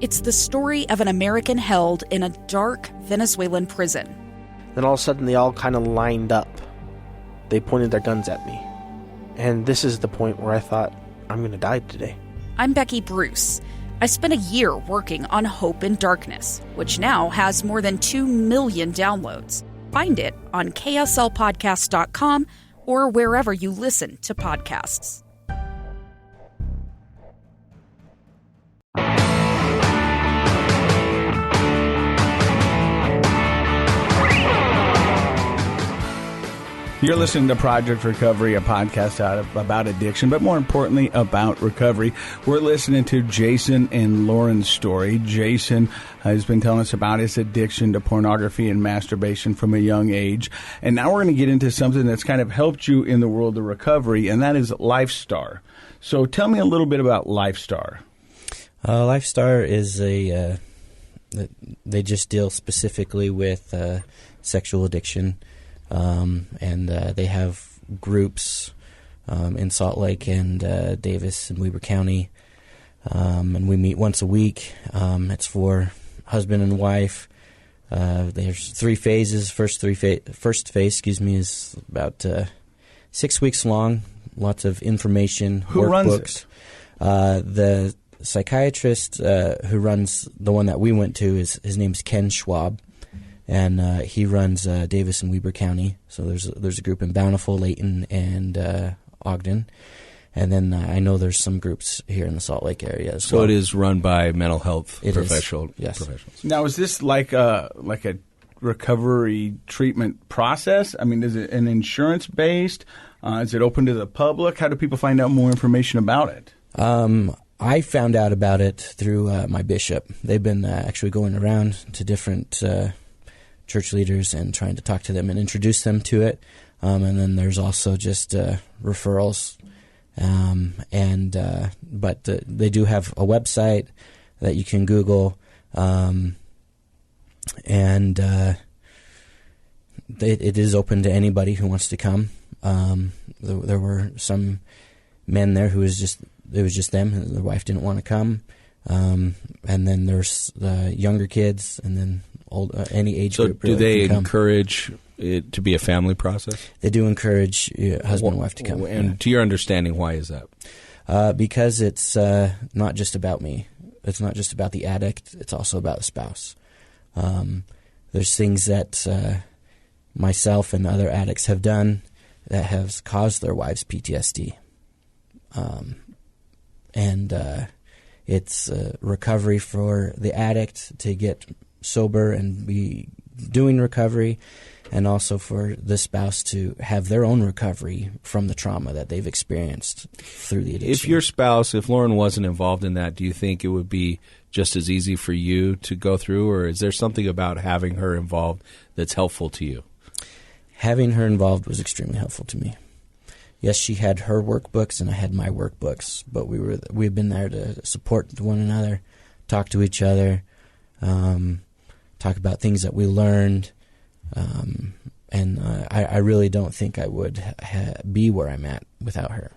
It's the story of an American held in a dark Venezuelan prison. Then all of a sudden they all kind of lined up. They pointed their guns at me. And this is the point where I thought, I'm going to die today. I'm Becky Bruce. I spent a year working on Hope in Darkness, which now has more than 2 million downloads. Find it on kslpodcast.com or wherever you listen to podcasts. You're listening to Project Recovery, a podcast about addiction, but more importantly, about recovery. We're listening to Jason and Lauren's story. Jason has been telling us about his addiction to pornography and masturbation from a young age. And now we're going to get into something that's kind of helped you in the world of recovery, and that is LifeStar. So tell me a little bit about LifeStar. LifeStar is they just deal specifically with sexual addiction. And they have groups in Salt Lake and Davis and Weber County, and we meet once a week. It's for husband and wife. There's 3 phases. First phase, is about 6 weeks long. Lots of information. Who workbooks. runs it? The psychiatrist who runs the one that we went to his name's Ken Schwab. And he runs Davis and Weber County. So there's a group in Bountiful, Layton, and Ogden. And then I know there's some groups here in the Salt Lake area as well. So it is run by mental health professionals. Now, is this like a recovery treatment process? I mean, is it an insurance-based? Is it open to the public? How do people find out more information about it? I found out about it through my bishop. They've been actually going around to different church leaders and trying to talk to them and introduce them to it. And then there's also just referrals. But they do have a website that you can Google. And it is open to anybody who wants to come. There were some men there who it was just them. Their wife didn't want to come. And then there's younger kids, and then any age group. So do they encourage it to be a family process? They do encourage husband and wife to come. And to your understanding, why is that? Because it's not just about me. It's not just about the addict. It's also about the spouse. There's things that myself and other addicts have done that has caused their wives PTSD. It's recovery for the addict to get sober and be doing recovery, and also for the spouse to have their own recovery from the trauma that they've experienced through the addiction. If your spouse, if Lauren wasn't involved in that, do you think it would be just as easy for you to go through, or is there something about having her involved that's helpful to you? Having her involved was extremely helpful to me. Yes, she had her workbooks and I had my workbooks, but we've been there to support one another, talk to each other, talk about things that we learned, and I really don't think I would be where I'm at without her.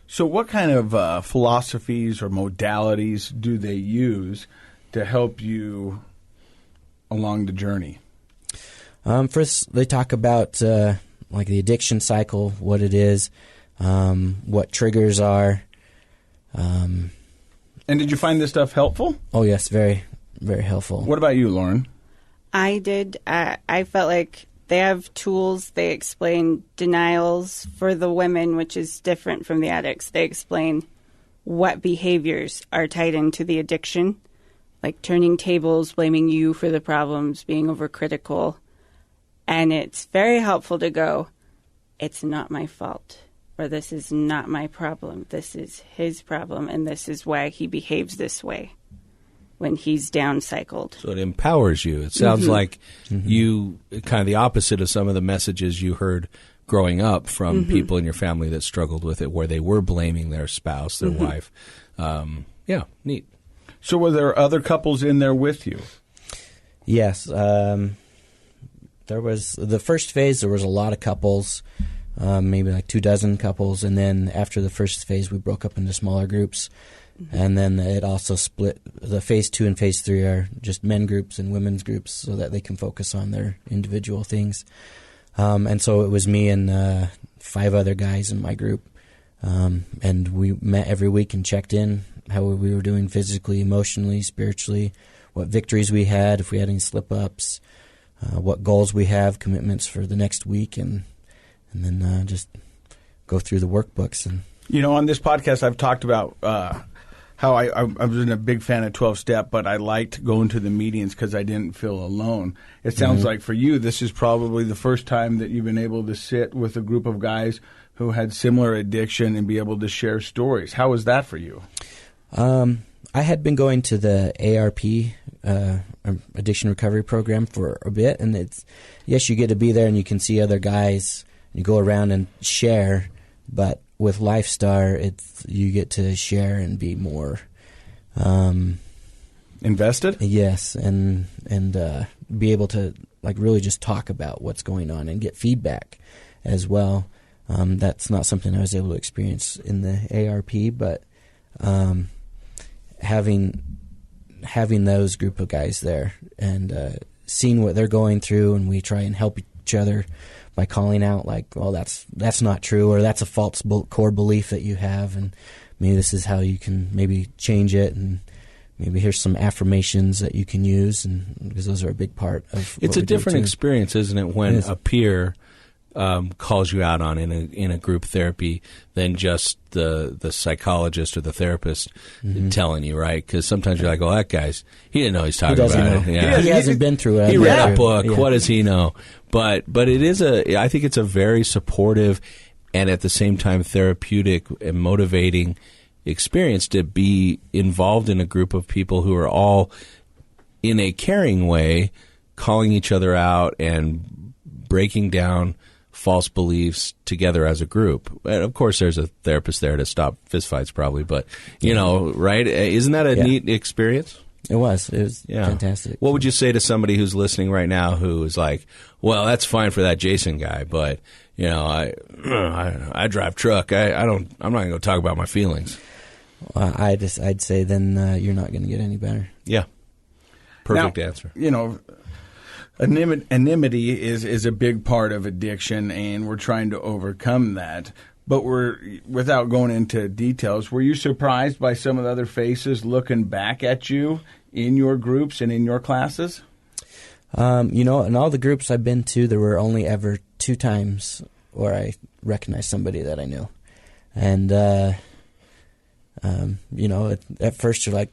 So what kind of philosophies or modalities do they use to help you along the journey? First, they talk about like the addiction cycle, what it is, what triggers are. And did you find this stuff helpful? Oh, yes, very, very helpful. What about you, Lauren? I did. I felt like they have tools. They explain denials for the women, which is different from the addicts. They explain what behaviors are tied into the addiction, like turning tables, blaming you for the problems, being overcritical. And it's very helpful to go, it's not my fault, or this is not my problem. This is his problem, and this is why he behaves this way when he's down cycled. So it empowers you. It sounds like you, kind of the opposite of some of the messages you heard growing up from people in your family that struggled with it, where they were blaming their spouse, their wife. Yeah, neat. So were there other couples in there with you? Yes. There was the first phase. There was a lot of couples, maybe like 24 couples, and then after the first phase, we broke up into smaller groups. And then it also split. The phase 2 and phase 3 are just men groups and women's groups so that they can focus on their individual things. And so it was me and 5 other guys in my group. And we met every week and checked in how we were doing physically, emotionally, spiritually, what victories we had, if we had any slip-ups, what goals we have, commitments for the next week, and then just go through the workbooks. And on this podcast, I've talked about how I was a big fan of 12-Step, but I liked going to the meetings because I didn't feel alone. It sounds like for you, this is probably the first time that you've been able to sit with a group of guys who had similar addiction and be able to share stories. How was that for you? I had been going to the ARP, addiction recovery program, for a bit, and yes, you get to be there and you can see other guys, you go around and share, but with LifeStar, you get to share and be more invested. Yes, and be able to really just talk about what's going on and get feedback as well. That's not something I was able to experience in the ARP, but having those group of guys there and seeing what they're going through, and we try and help each other by calling out that's not true, or that's a false core belief that you have, and maybe this is how you can maybe change it, and maybe here's some affirmations that you can use, and because those are a big part of it's a different experience, isn't it, when a peer calls you out on in a group therapy than just the psychologist or the therapist telling you, right? Because sometimes you're like, "Oh, that he didn't know he's talking about it. Yeah. He hasn't been through it. He read a book. Yeah. What does he know?" But it is I think it's a very supportive and at the same time therapeutic and motivating experience to be involved in a group of people who are all in a caring way calling each other out and breaking down false beliefs together as a group. And of course, there's a therapist there to stop fistfights, probably. But right? Isn't that a neat experience? It was fantastic. What would you say to somebody who's listening right now who is like, "Well, that's fine for that Jason guy, but I drive truck. I'm not going to go talk about my feelings." I'd say then you're not going to get any better. Yeah, perfect answer. Anonymity is a big part of addiction, and we're trying to overcome that. But without going into details, were you surprised by some of the other faces looking back at you in your groups and in your classes? In all the groups I've been to, there were only ever 2 times where I recognized somebody that I knew. And at first you're like,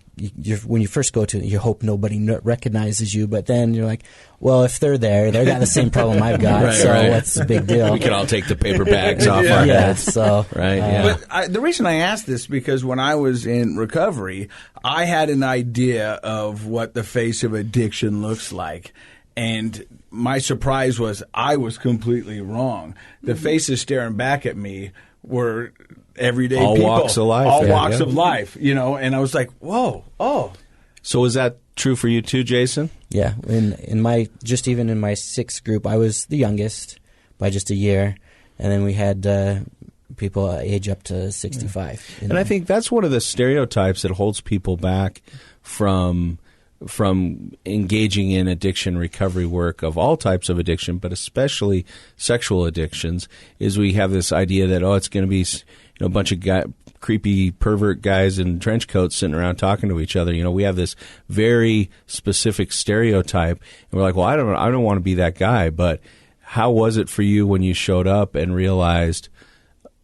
when you first go to it, you hope nobody recognizes you, but then you're like, well, if they're there, they got the same problem I've got, what's the big deal? We can all take the paper bags off our heads. So, right, yeah. But the reason I asked this, because when I was in recovery, I had an idea of what the face of addiction looks like. And my surprise was I was completely wrong. The faces staring back at me were everyday all people. Walks of life. All walks of life, and I was like, whoa, oh. So is that true for you too, Jason? Yeah. In my 6th group, I was the youngest by just a year, and then we had people age up to 65. And I think that's one of the stereotypes that holds people back from engaging in addiction recovery work of all types of addiction, but especially sexual addictions, is we have this idea that, it's going to be a bunch of creepy pervert guys in trench coats sitting around talking to each other. We have this very specific stereotype, and we're like, well, I don't want to be that guy. But how was it for you when you showed up and realized,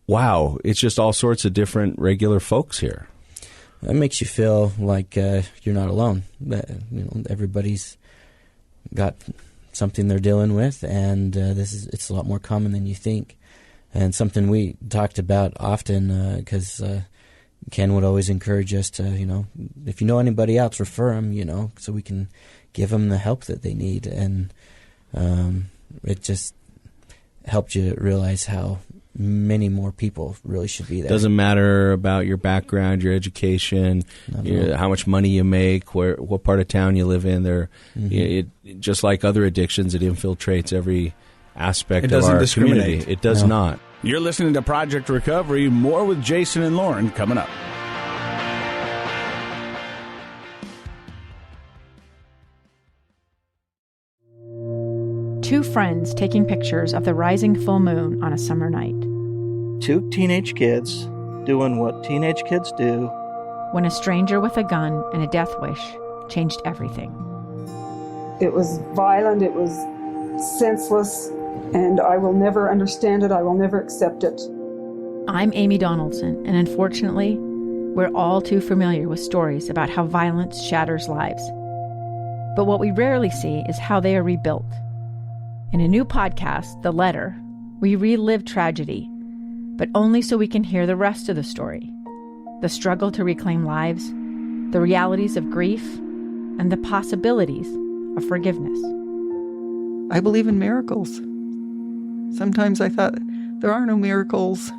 wow, it's just all sorts of different regular folks here? That makes you feel like you're not alone. That everybody's got something they're dealing with, and it's a lot more common than you think. And something we talked about often, because Ken would always encourage us to, if you know anybody else, refer them, so we can give them the help that they need. And it just helped you realize how many more people really should be there. Doesn't matter about your background, your education, how much money you make, what part of town you live in. It just like other addictions, it infiltrates every aspect of our community. It does not. You're listening to Project Recovery. More with Jason and Lauren coming up. two friends taking pictures of the rising full moon on a summer night. Two teenage kids doing what teenage kids do. When a stranger with a gun and a death wish changed everything. It was violent, it was senseless, and I will never understand it, I will never accept it. I'm Amy Donaldson, and unfortunately, we're all too familiar with stories about how violence shatters lives. But what we rarely see is how they are rebuilt. In a new podcast, The Letter, we relive tragedy, but only so we can hear the rest of the story. The struggle to reclaim lives, the realities of grief, and the possibilities of forgiveness. I believe in miracles. Sometimes I thought, there are no miracles.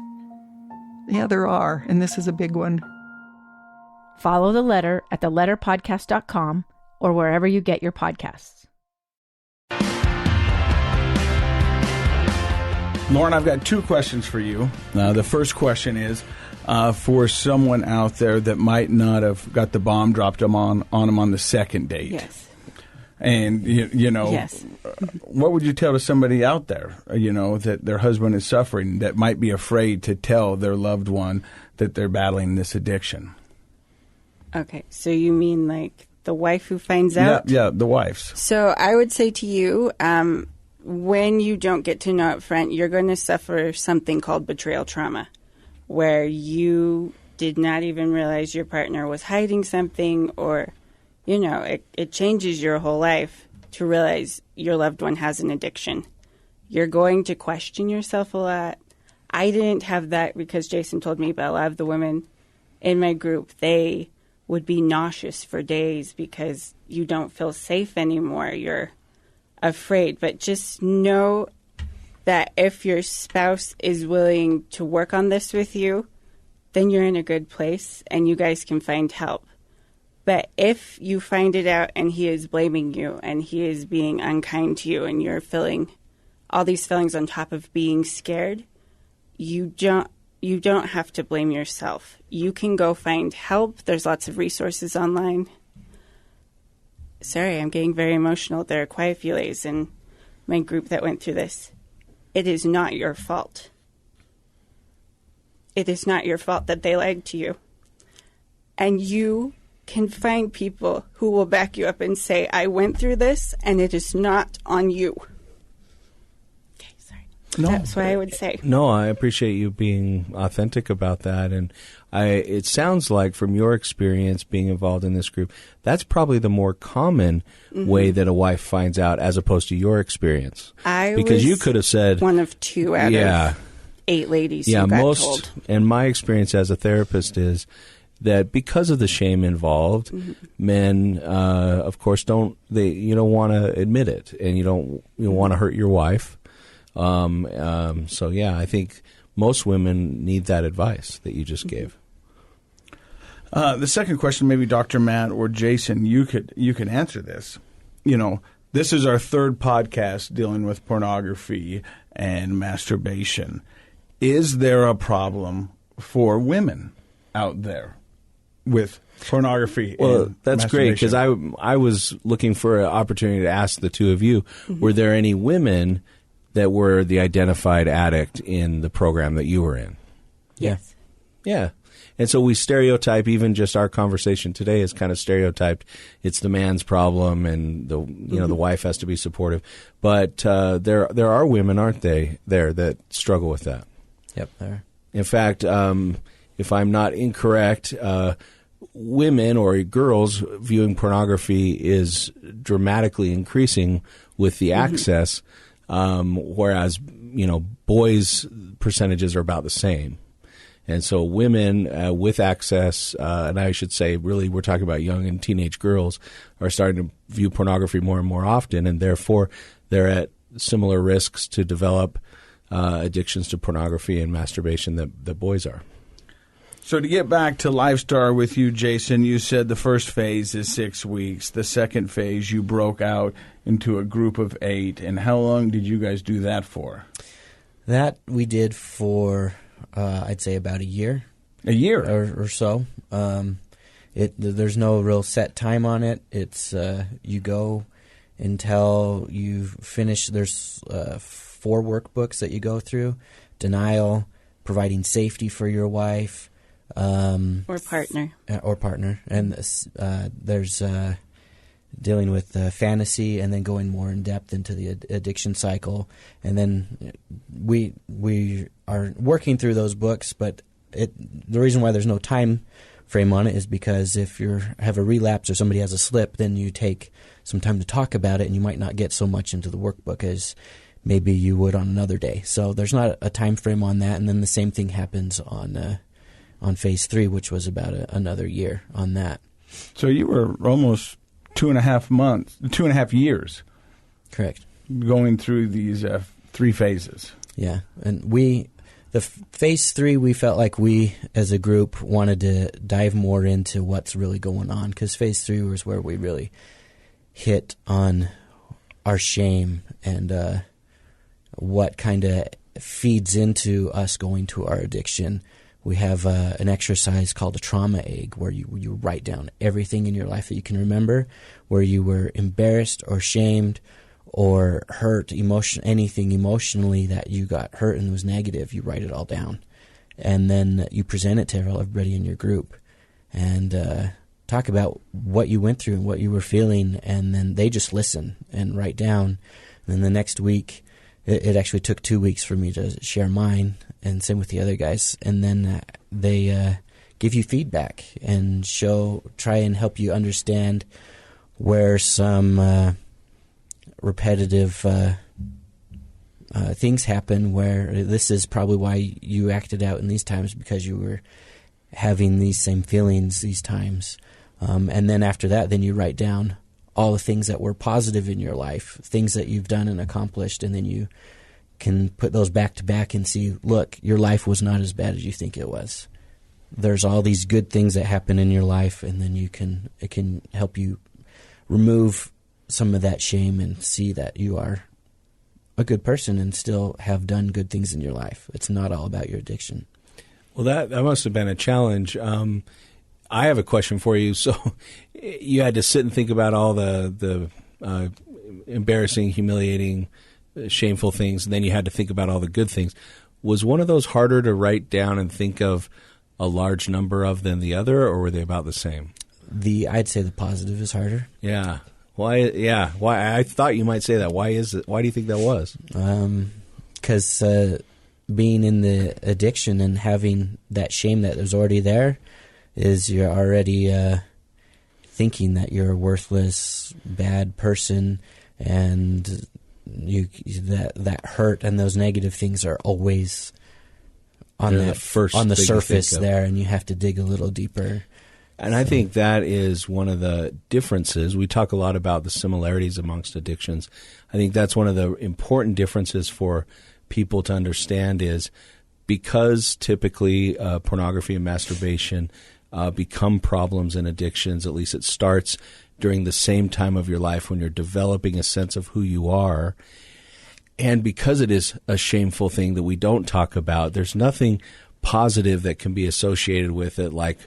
Yeah, there are, and this is a big one. Follow The Letter at theletterpodcast.com or wherever you get your podcasts. Lauren, I've got two questions for you. The first question is for someone out there that might not have got the bomb dropped on them on the second date. Yes. And, you know, Yes. What would you tell to somebody out there, that their husband is suffering, that might be afraid to tell their loved one that they're battling this addiction? Okay, so you mean like the wife who finds out? Yeah, the wives. So I would say to you, when you don't get to know up front, you're going to suffer something called betrayal trauma, where you did not even realize your partner was hiding something, or, it changes your whole life to realize your loved one has an addiction. You're going to question yourself a lot. I didn't have that because Jason told me, but a lot of the women in my group, they would be nauseous for days because you don't feel safe anymore. You're afraid. But just know that if your spouse is willing to work on this with you, then you're in a good place and you guys can find help. But if you find it out and he is blaming you and he is being unkind to you and you're feeling all these feelings on top of being scared, you don't have to blame yourself. You can go find help. There's lots of resources online. Sorry, I'm getting very emotional. There are quite a few ladies in my group that went through this. It is not your fault. It is not your fault that they lied to you. And you can find people who will back you up and say, I went through this and it is not on you. Okay, sorry. No, that's what I would say. No, I appreciate you being authentic about that. And it sounds like from your experience being involved in this group, that's probably the more common way that a wife finds out as opposed to your experience. Because you could have said one of two out of 8 ladies who got told. And my experience as a therapist is that because of the shame involved, men, of course, you don't want to admit it, and you don't want to hurt your wife. So yeah, I think most women need that advice that you just gave. The second question, maybe Dr. Matt or Jason, you could answer this. This is our third podcast dealing with pornography and masturbation. Is there a problem for women out there with pornography? Well, that's great, because I was looking for an opportunity to ask the two of you, were there any women that were the identified addict in the program that you were in? Yes. Yeah. And so we stereotype, even just our conversation today is kind of stereotyped. It's the man's problem, and the wife has to be supportive. But there are women, aren't they, there that struggle with that? Yep, there are. In fact, if I'm not incorrect, women or girls viewing pornography is dramatically increasing with the access, whereas boys' percentages are about the same. And so women with access, and I should say really we're talking about young and teenage girls, are starting to view pornography more and more often, and therefore they're at similar risks to develop addictions to pornography and masturbation that boys are. So to get back to LifeStar with you, Jason, you said the first phase is 6 weeks. The second phase, you broke out into a group of 8. And how long did you guys do that for? That we did for, I'd say, about a year. A year? Or so. There's no real set time on it. It's you go until you finish. There's 4 workbooks that you go through: denial, providing safety for your wife, or partner, and there's dealing with fantasy, and then going more in depth into the addiction cycle. And then we are working through those books, but the reason why there's no time frame on it is because if you have a relapse or somebody has a slip, then you take some time to talk about it, and you might not get so much into the workbook as maybe you would on another day. So there's not a time frame on that. And then the same thing happens on phase 3, which was about another year on that. So you were almost 2.5 years. Correct. Going through these 3 phases. Yeah, and the phase 3, we felt like we as a group wanted to dive more into what's really going on, because phase 3 was where we really hit on our shame and what kind of feeds into us going to our addiction. We have an exercise called a trauma egg, where you write down everything in your life that you can remember, where you were embarrassed or shamed or hurt, anything emotionally that you got hurt and was negative. You write it all down, and then you present it to everybody in your group, and talk about what you went through and what you were feeling, and then they just listen and write down. And then the next week, it actually took 2 weeks for me to share mine, and same with the other guys. And then they give you feedback and try and help you understand where some repetitive things happen, where this is probably why you acted out in these times, because you were having these same feelings these times. And then after that, then you write down all the things that were positive in your life, things that you've done and accomplished, and then you can put those back to back and see, look, your life was not as bad as you think it was. There's all these good things that happen in your life, and then it can help you remove some of that shame and see that you are a good person and still have done good things in your life. It's not all about your addiction. Well, that must have been a challenge. I have a question for you. So you had to sit and think about all the embarrassing, humiliating, shameful things, and then you had to think about all the good things. Was one of those harder to write down and think of a large number of than the other, or were they about the same? I'd say the positive is harder. Yeah. Why? Yeah. Why? I thought you might say that. Why is it? Why do you think that was? Because being in the addiction and having that shame that was already there, is you're already thinking that you're a worthless, bad person, and that hurt and those negative things are always on the surface there, and you have to dig a little deeper. And I think that is one of the differences. We talk a lot about the similarities amongst addictions. I think that's one of the important differences for people to understand, is because typically pornography and masturbation become problems and addictions. At least it starts during the same time of your life when you're developing a sense of who you are. And because it is a shameful thing that we don't talk about, there's nothing positive that can be associated with it, like,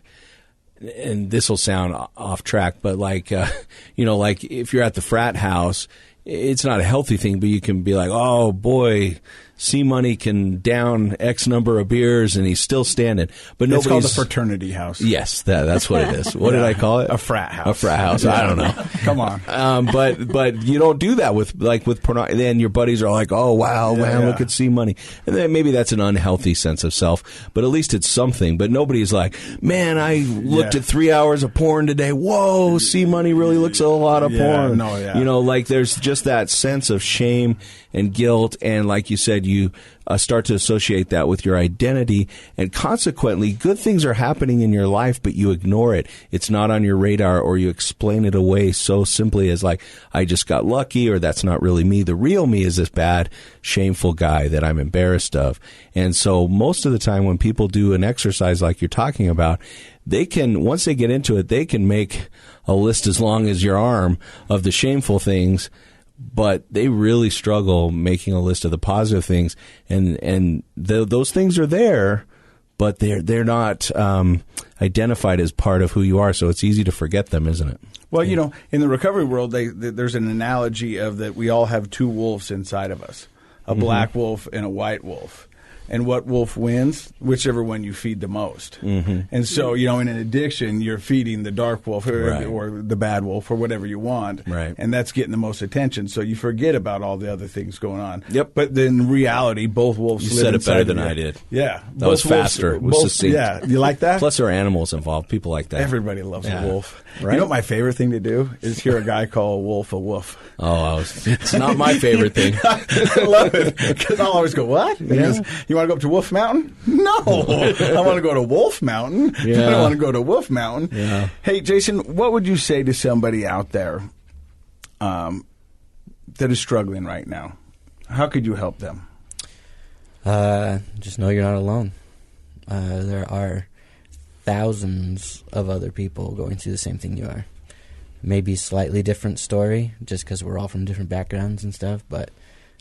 and this will sound off track, but like if you're at the frat house, it's not a healthy thing, but you can be like, oh boy, C-Money can down X number of beers and he's still standing. But it's called a fraternity house. Yes, that's what it is. What did I call it? A frat house. A frat house. I don't know. Come on. But you don't do that with pornography. Then your buddies are like, oh wow, man, look at C-Money, and then maybe that's an unhealthy sense of self. But at least it's something. But nobody's like, man, I looked at 3 hours of porn today. Whoa, C-Money really looks at a lot of porn. Like there's just that sense of shame and guilt, and like you said, you start to associate that with your identity, and consequently, good things are happening in your life, but you ignore it. It's not on your radar, or you explain it away so simply as like, I just got lucky, or that's not really me. The real me is this bad, shameful guy that I'm embarrassed of. And so most of the time when people do an exercise like you're talking about, they can, once they get into it, they can make a list as long as your arm of the shameful things, but they really struggle making a list of the positive things, and those things are there, but they're not identified as part of who you are, so it's easy to forget them, isn't it? Well, you know, in the recovery world, there's an analogy of that we all have two wolves inside of us, a black wolf and a white wolf. And what wolf wins? Whichever one you feed the most. And so, you know, in an addiction, you're feeding the dark wolf or the bad wolf or whatever you want. Right. And that's getting the most attention. So you forget about all the other things going on. Yep. But then in reality, both wolves You live said it inside better of than you. I did. Yeah. That was faster. It was succinct. Yeah. You like that? Plus, there are animals involved. People like that. Everybody loves a wolf. Right? You know what my favorite thing to do is hear a guy call a wolf a woof. It's not my favorite thing. I love it because I'll always go, what? He goes, you want to go up to Wolf Mountain? No. I want to go to Wolf Mountain. I don't want to go to Wolf Mountain. Yeah. Hey, Jason, what would you say to somebody out there that is struggling right now? How could you help them? Just know you're not alone. There are thousands of other people going through the same thing you are. Maybe slightly different story, just because we're all from different backgrounds and stuff, but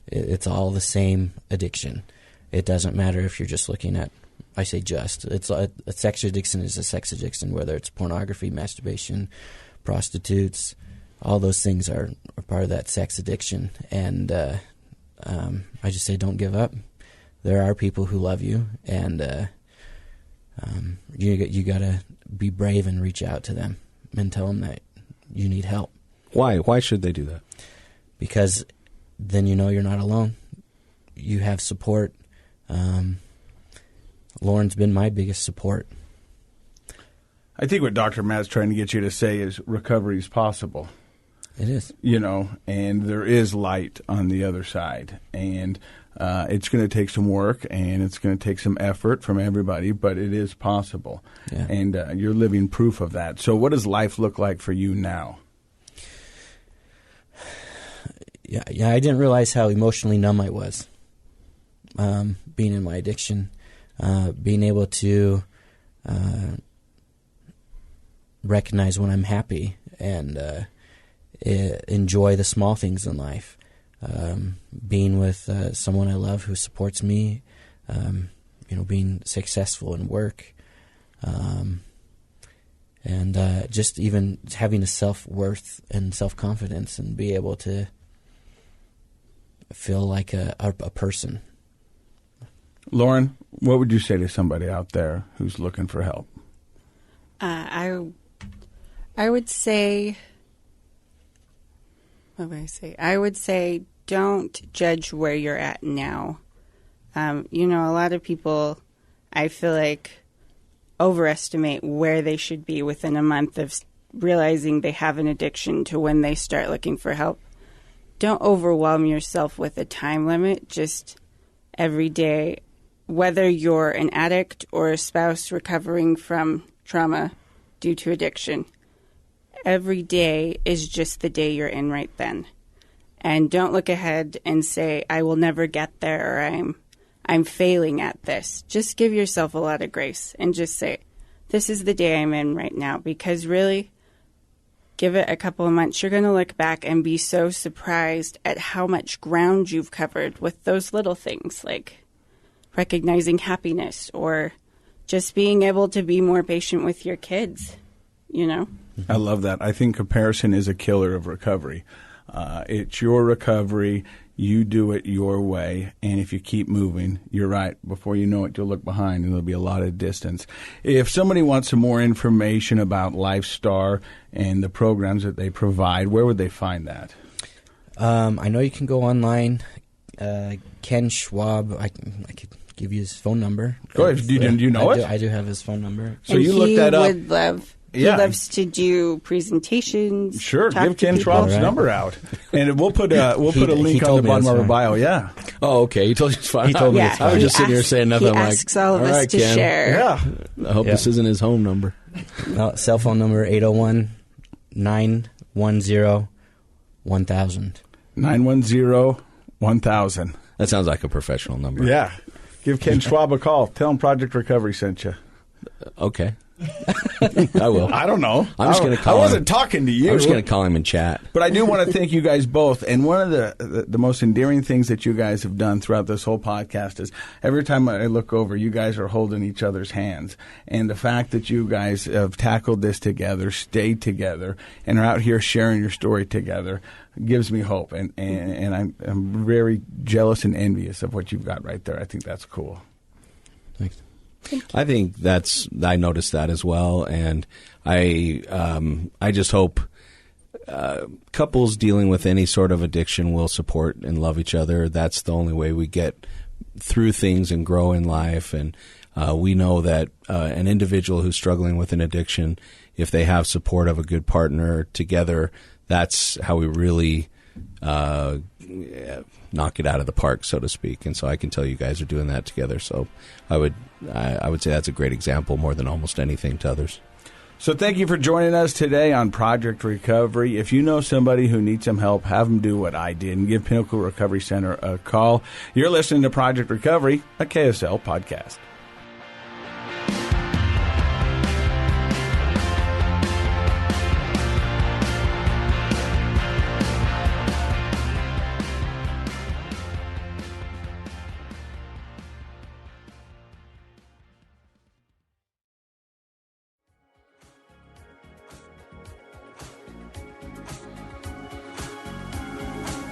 it's all the same addiction. It doesn't matter if you're just looking at, I say just, it's a sex addiction is a sex addiction, whether it's pornography, masturbation, prostitutes, all those things are part of that sex addiction. And I just say don't give up. There are people who love you, and you got to be brave and reach out to them and tell them that you need help. Why? Why should they do that? Because then you know you're not alone. You have support. Lauren's been my biggest support. I think what Dr. Matt's trying to get you to say is recovery is possible. It is. You know, and there is light on the other side. And it's going to take some work, and it's going to take some effort from everybody, but it is possible. Yeah. And you're living proof of that. So what does life look like for you now? Yeah, I didn't realize how emotionally numb I was, being in my addiction, being able to recognize when I'm happy and enjoy the small things in life. Being with someone I love who supports me, being successful in work, and just even having a self-worth and self-confidence and be able to feel like a person. Lauren, what would you say to somebody out there who's looking for help? I would say, what would I say? I would say don't judge where you're at now. A lot of people, I feel like, overestimate where they should be within a month of realizing they have an addiction to when they start looking for help. Don't overwhelm yourself with a time limit. Just every day, whether you're an addict or a spouse recovering from trauma due to addiction, every day is just the day you're in right then. And don't look ahead and say, I will never get there, or I'm failing at this. Just give yourself a lot of grace and just say, this is the day I'm in right now. Because really, give it a couple of months. You're going to look back and be so surprised at how much ground you've covered with those little things, like recognizing happiness or just being able to be more patient with your kids, I love that. I think comparison is a killer of recovery. It's your recovery. You do it your way. And if you keep moving, you're right. Before you know it, you'll look behind and there'll be a lot of distance. If somebody wants some more information about LifeStar and the programs that they provide, where would they find that? I know you can go online. Ken Schwab, I could give you his phone number. Go ahead. Do you know it? I do have his phone number. So you look that up. He loves to do presentations. Sure, give Ken Schwab's number out, and we'll put a link on the bottom of our bio. Yeah. Oh, okay. He told you it's fine. He told me it's fine. I was just sitting here saying nothing. He asks all of us to Ken. share. Yeah. I hope this isn't his home number. Cell phone number 801-910-1000. 910-1000. That sounds like a professional number. Yeah. Give Ken Schwab a call. Tell him Project Recovery sent you. Okay. I will. I don't know. I'm just going to call him. I wasn't talking to you. I'm just going to call him in chat. But I do want to thank you guys both. And one of the most endearing things that you guys have done throughout this whole podcast is every time I look over, you guys are holding each other's hands. And the fact that you guys have tackled this together, stayed together, and are out here sharing your story together gives me hope. And I'm very jealous and envious of what you've got right there. I think that's cool. Thanks. I think I noticed that as well, and I just hope couples dealing with any sort of addiction will support and love each other. That's the only way we get through things and grow in life. And we know that an individual who's struggling with an addiction, if they have support of a good partner together, that's how we really knock it out of the park, so to speak. And so I can tell you guys are doing that together. So I would say that's a great example more than almost anything to others. So thank you for joining us today on Project Recovery. If you know somebody who needs some help, have them do what I did and give Pinnacle Recovery Center a call. You're listening to Project Recovery, a KSL podcast.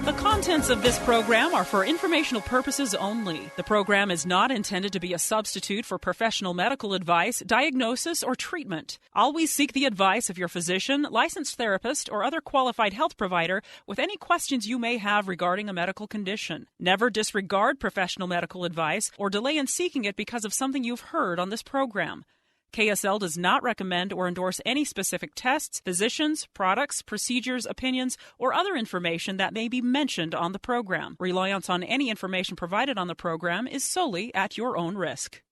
The contents of this program are for informational purposes only. The program is not intended to be a substitute for professional medical advice, diagnosis, or treatment. Always seek the advice of your physician, licensed therapist, or other qualified health provider with any questions you may have regarding a medical condition. Never disregard professional medical advice or delay in seeking it because of something you've heard on this program. KSL does not recommend or endorse any specific tests, physicians, products, procedures, opinions, or other information that may be mentioned on the program. Reliance on any information provided on the program is solely at your own risk.